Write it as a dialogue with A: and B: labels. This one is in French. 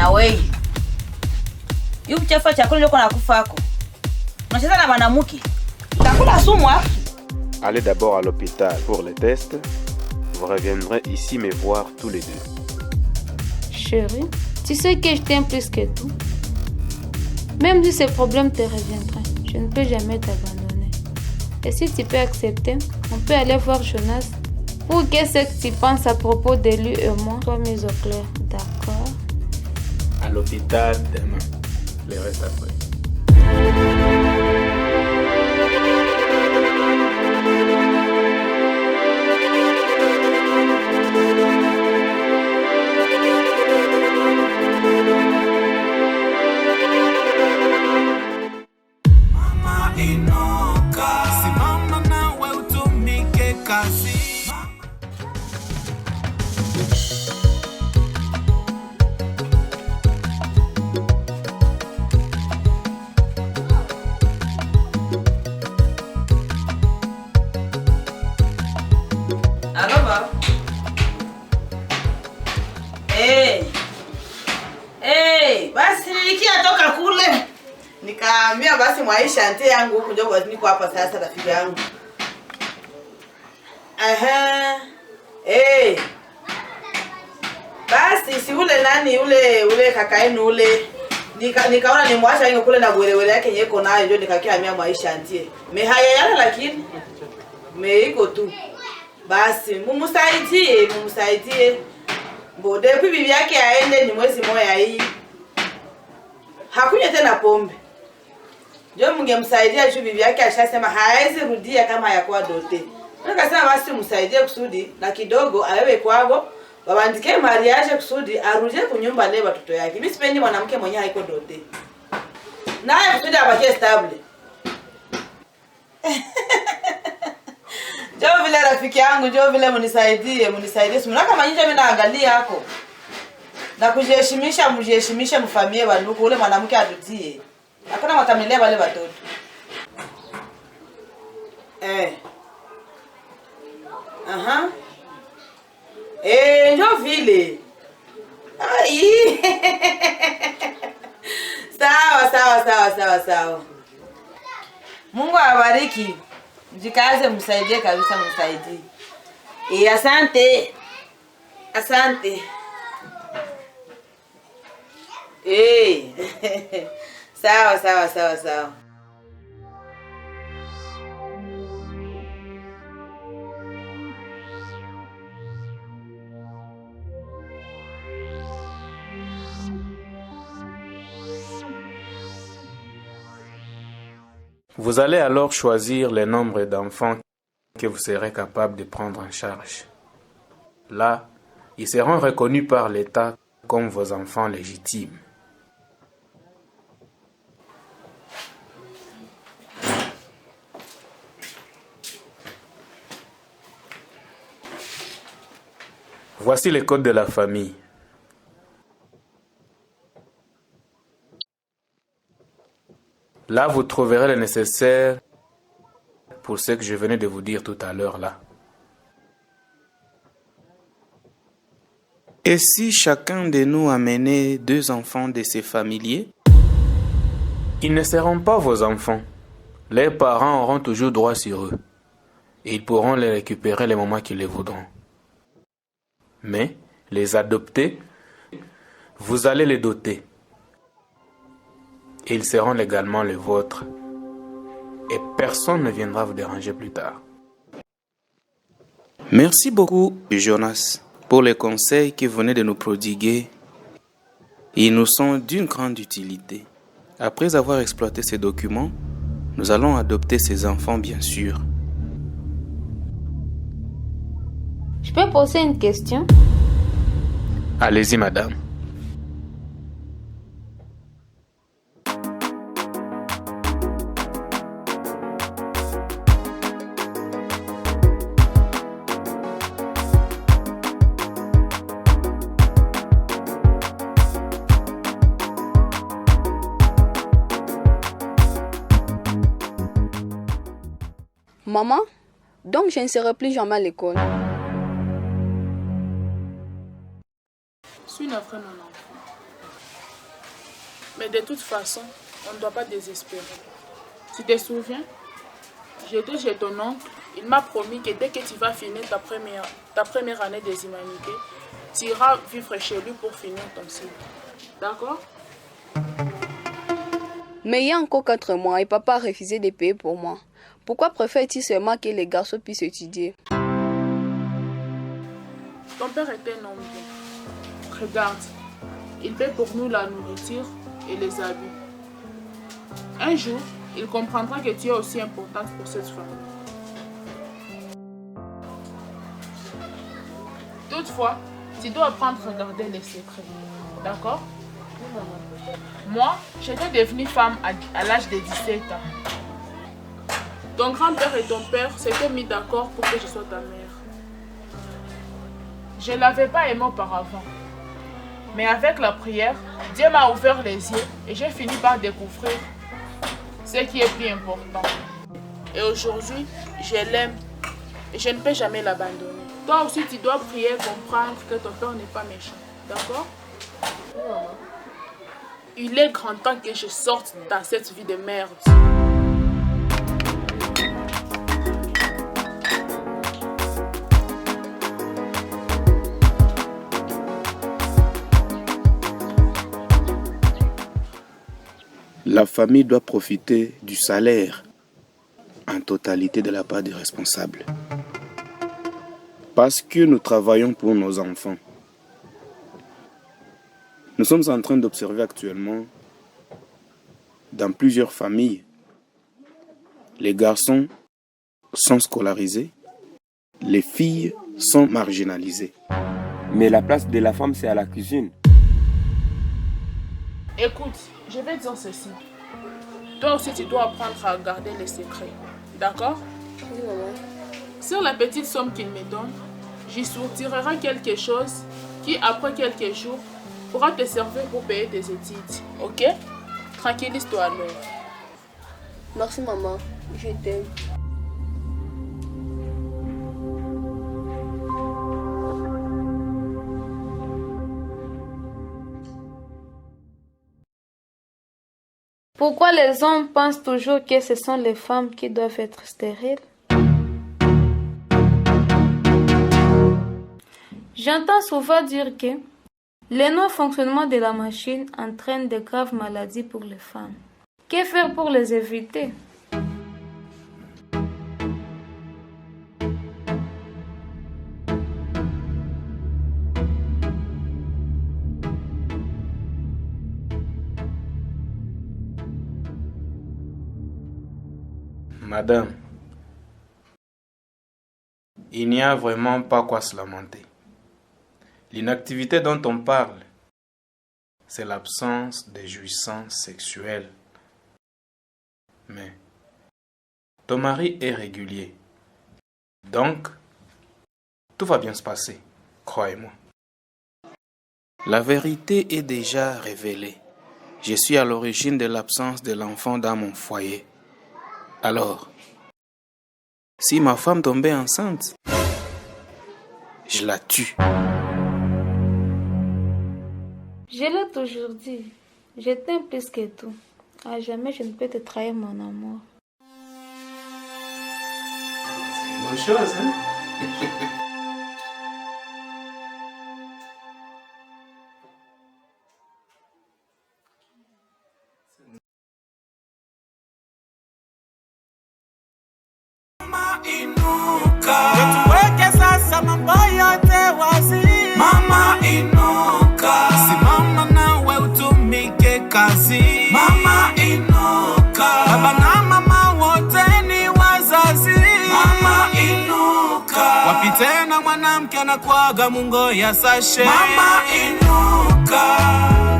A: Awei. Yuko chafa chakula leo kuna kufako. Unacheza na mwanamke. Utakula sumu hapo.
B: Allez d'abord à l'hôpital pour les tests. Vous reviendrez ici me voir tous les deux.
C: Chérie, tu sais que je t'aime plus que tout. Même si ces problèmes te reviendraient, je ne peux jamais t'abandonner. Et si tu peux accepter, on peut aller voir Jonas pour que ce que tu penses à propos de lui et moi soit mis au clair. D'accord?
D: À l'hôpital demain. Le reste après.
A: Basi nilikia toka kule. Nikaambia basi mwaisha ante yangu huko ndio niko hapa sasa rafiki yangu. Basi si ule nani ule kaka yenu ule. Nikaona nimwacha yeye kule na gwelewele yake yeko nayo ndio nikakiamia mwaisha ante. Mehaya yana lakini meiko tu. Basi mumusaidie. Bode bibi yake aende ni mwezi moja hii. Hakunywa tena pombe. Ndio mngemsaidia juu bibi yake ashasema hawezi rudia kama yakuwa dote. Nikasema basi msaidie kusudi na kidogo awewe kwao babandike mariage kusudi arudie kunyumba leo watoto yake. Mimi sipendi mwanamke mwenye haiko dote. Naye kusudi abakie stable. Njoo vile rafiki yangu, njoo vile mnisaidie. Simuna kama nyinyi mimi naangalia hako. Na mjiheshimisha mfamie wanuku ule mwanamke adutie. Hakuna mtamlelea wale watoto. Njoo vile. Ai. Sawa. Mungu awabariki. Mjikaze msaidie kabisa msaidie. Asante. Sawa.
D: Vous allez alors choisir le nombre d'enfants que vous serez capable de prendre en charge. Là, ils seront reconnus par l'État comme vos enfants légitimes. Voici les codes de la famille. Là, vous trouverez le nécessaire pour ce que je venais de vous dire tout à l'heure là.
E: Et si chacun de nous amenait 2 enfants de ses familiers?
D: Ils ne seront pas vos enfants. Les parents auront toujours droit sur eux. Et ils pourront les récupérer le moment qu'ils les voudront. Mais, les adopter, vous allez les doter. Et ils seront légalement les vôtres. Et personne ne viendra vous déranger plus tard.
E: Merci beaucoup, Jonas, pour les conseils que vous venez de nous prodiguer. Ils nous sont d'une grande utilité. Après avoir exploité ces documents, nous allons adopter ces enfants, bien sûr.
C: Je peux poser une question?
D: Allez-y, madame.
F: Maman, donc je ne serai plus jamais à l'école.
G: Je suis navrée, mon enfant. Mais de toute façon, on ne doit pas désespérer. Tu te souviens? J'étais chez ton oncle. Il m'a promis que dès que tu vas finir ta première année des humanités, tu iras vivre chez lui pour finir ton cycle. D'accord?
F: Mais il y a encore 4 mois et papa a refusé de payer pour moi. Pourquoi préfère-t-il seulement que les garçons puissent étudier?
G: Ton père était un homme bien. Regarde, il paie pour nous la nourriture et les habits. Un jour, il comprendra que tu es aussi importante pour cette famille. Toutefois, tu dois apprendre à garder les secrets. D'accord? Moi, j'étais devenue femme à l'âge de 17 ans. Ton grand-père et ton père s'étaient mis d'accord pour que je sois ta mère. Je ne l'avais pas aimé auparavant. Mais avec la prière, Dieu m'a ouvert les yeux et j'ai fini par découvrir ce qui est plus important. Et aujourd'hui, je l'aime et je ne peux jamais l'abandonner. Toi aussi, tu dois prier et comprendre que ton père n'est pas méchant. D'accord? Il est grand temps que je sorte dans cette vie de merde.
E: La famille doit profiter du salaire en totalité de la part des responsables. Parce que nous travaillons pour nos enfants. Nous sommes en train d'observer actuellement dans plusieurs familles, les garçons sont scolarisés, les filles sont marginalisées.
H: Mais la place de la femme, c'est à la cuisine.
G: Écoute, je vais dire ceci. Toi aussi, tu dois apprendre à garder les secrets. D'accord?
F: Oui, maman.
G: Sur la petite somme qu'il me donne, j'y soutirerai quelque chose qui, après quelques jours, pourra te servir pour payer tes études. Ok? Tranquillise-toi alors.
F: Merci, maman. Je t'aime.
C: Pourquoi les hommes pensent toujours que ce sont les femmes qui doivent être stériles? J'entends souvent dire que le non-fonctionnement de la machine entraîne de graves maladies pour les femmes. Que faire pour les éviter?
D: Madame, il n'y a vraiment pas quoi se lamenter. L'inactivité dont on parle, c'est l'absence de jouissance sexuelle. Mais ton mari est régulier. Donc, tout va bien se passer, croyez-moi.
E: La vérité est déjà révélée. Je suis à l'origine de l'absence de l'enfant dans mon foyer. Alors, si ma femme tombait enceinte, je la tue.
C: Je l'ai toujours dit, je t'aime plus que tout. À jamais je ne peux te trahir mon amour.
D: C'est une bonne chose, hein?
I: Tuweke sasa mambo yote wazi. Mama inuka, simama nawe utumike kazi. Mama inuka, baba na mama wote ni wazazi. Mama inuka, wapi tena mwanamke anakuaga mungo ya sashe. Mama inuka.